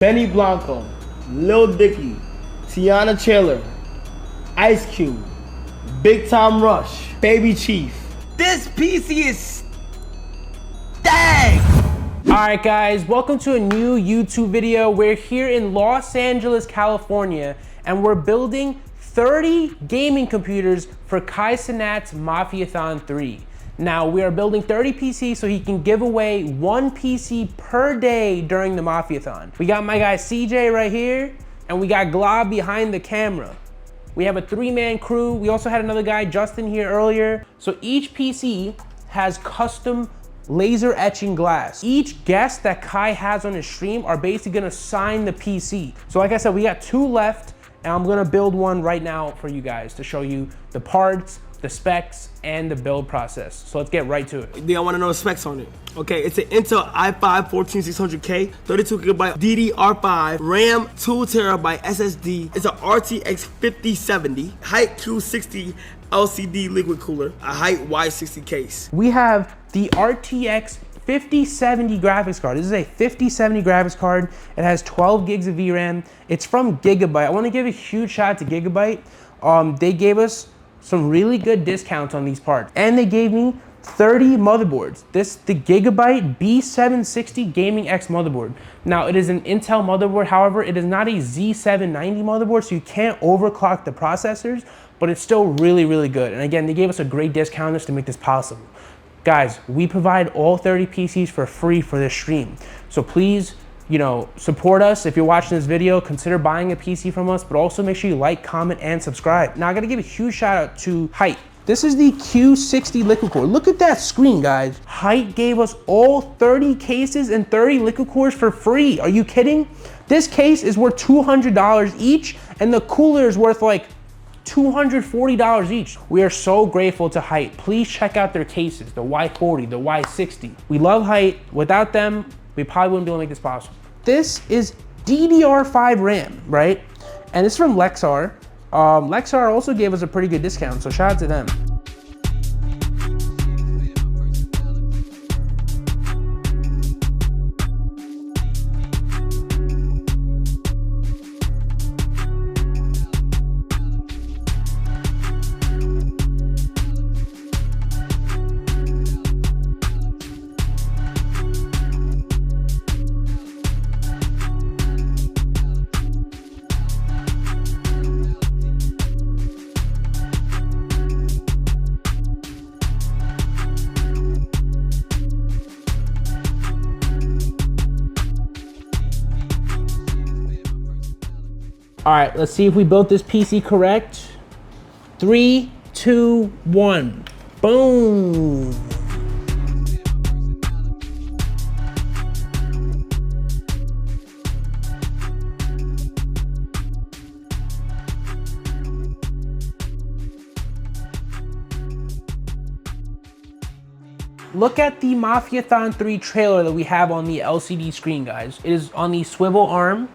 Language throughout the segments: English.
Benny Blanco, Lil Dicky, Tiana Taylor, Ice Cube, Big Time Rush, Baby Chief. This PC is dang! Alright guys, welcome to a new YouTube video. We're here in Los Angeles, California, and we're building 30 gaming computers for Kai Cenat's Mafiathon 3. Now, we are building 30 PCs so he can give away one PC per day during the Mafiathon. We got my guy CJ right here, and we got Glob behind the camera. We have a 3-man crew. We also had another guy, Justin, here earlier. So each PC has custom laser etching glass. Each guest that Kai has on his stream are basically gonna sign the PC. So like I said, we got 2 left, and I'm gonna build one right now for you guys to show you the parts, the specs, and the build process. So let's get right to it. I want to know the specs on it. Okay, it's an Intel i5-14600K, 32GB DDR5, RAM 2TB SSD. It's a RTX 5070, HYTE Q60 LCD liquid cooler, a HYTE 60 case. We have the RTX 5070 graphics card. This is a 5070 graphics card. It has 12 gigs of VRAM. It's from Gigabyte. I want to give a huge shout out to Gigabyte. They gave us some really good discounts on these parts, and they gave me 30 motherboards. The Gigabyte B760 Gaming X motherboard. Now, it is an Intel motherboard. However, it is not a Z790 motherboard, so you can't overclock the processors, but it's still really, really good. And again, they gave us a great discount just to make this possible. Guys, we provide all 30 PCs for free for this stream. So please, support us. If you're watching this video, consider buying a PC from us, but also make sure you like, comment, and subscribe. Now, I gotta give a huge shout out to HYTE. This is the Q60 liquid core. Look at that screen, guys. HYTE gave us all 30 cases and 30 liquid cores for free. Are you kidding? This case is worth $200 each, and the cooler is worth like $240 each. We are so grateful to HYTE. Please check out their cases, the Y40, the Y60. We love HYTE. Without them, we probably wouldn't be able to make this possible. This is DDR5 RAM, right? And this is from Lexar. Lexar also gave us a pretty good discount, so shout out to them. All right, let's see if we built this PC correct. 3, 2, 1, boom. Look at the Mafiathon 3 trailer that we have on the LCD screen, guys. It is on the swivel arm.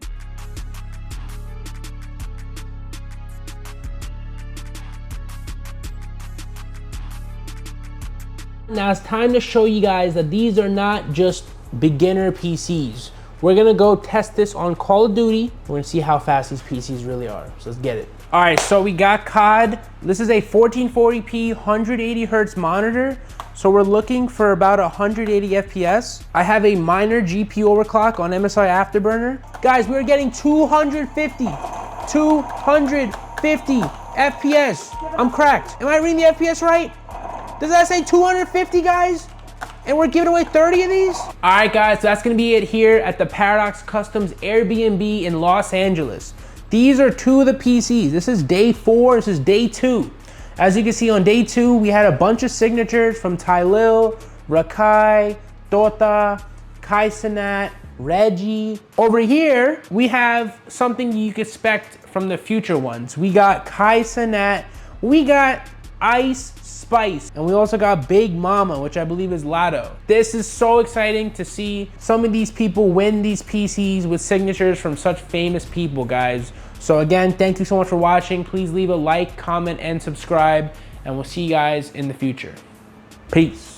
Now it's time to show you guys that these are not just beginner PCs. We're gonna go test this on Call of Duty. We're gonna see how fast these PCs really are. So let's get it. All right, so we got COD. This is a 1440p 180 hertz monitor. So we're looking for about 180 FPS. I have a minor GPU overclock on MSI Afterburner. Guys, we're getting 250 FPS. I'm cracked. Am I reading the FPS right? Does that say 250, guys? And we're giving away 30 of these? All right, guys, so that's gonna be it here at the Paradox Customs Airbnb in Los Angeles. These are 2 of the PCs. This is day 4, this is day 2. As you can see on day 2, we had a bunch of signatures from Tylil, Rakai, Tota, Kai Cenat, Reggie. Over here, we have something you can expect from the future ones. We got Kai Cenat, we got Ice Spice, and we also got Big Mama, which I believe is Lotto. This is so exciting to see some of these people win these PCs with signatures from such famous people, guys. So again, thank you so much for watching. Please leave a like, comment, and subscribe, and we'll see you guys in the future. Peace.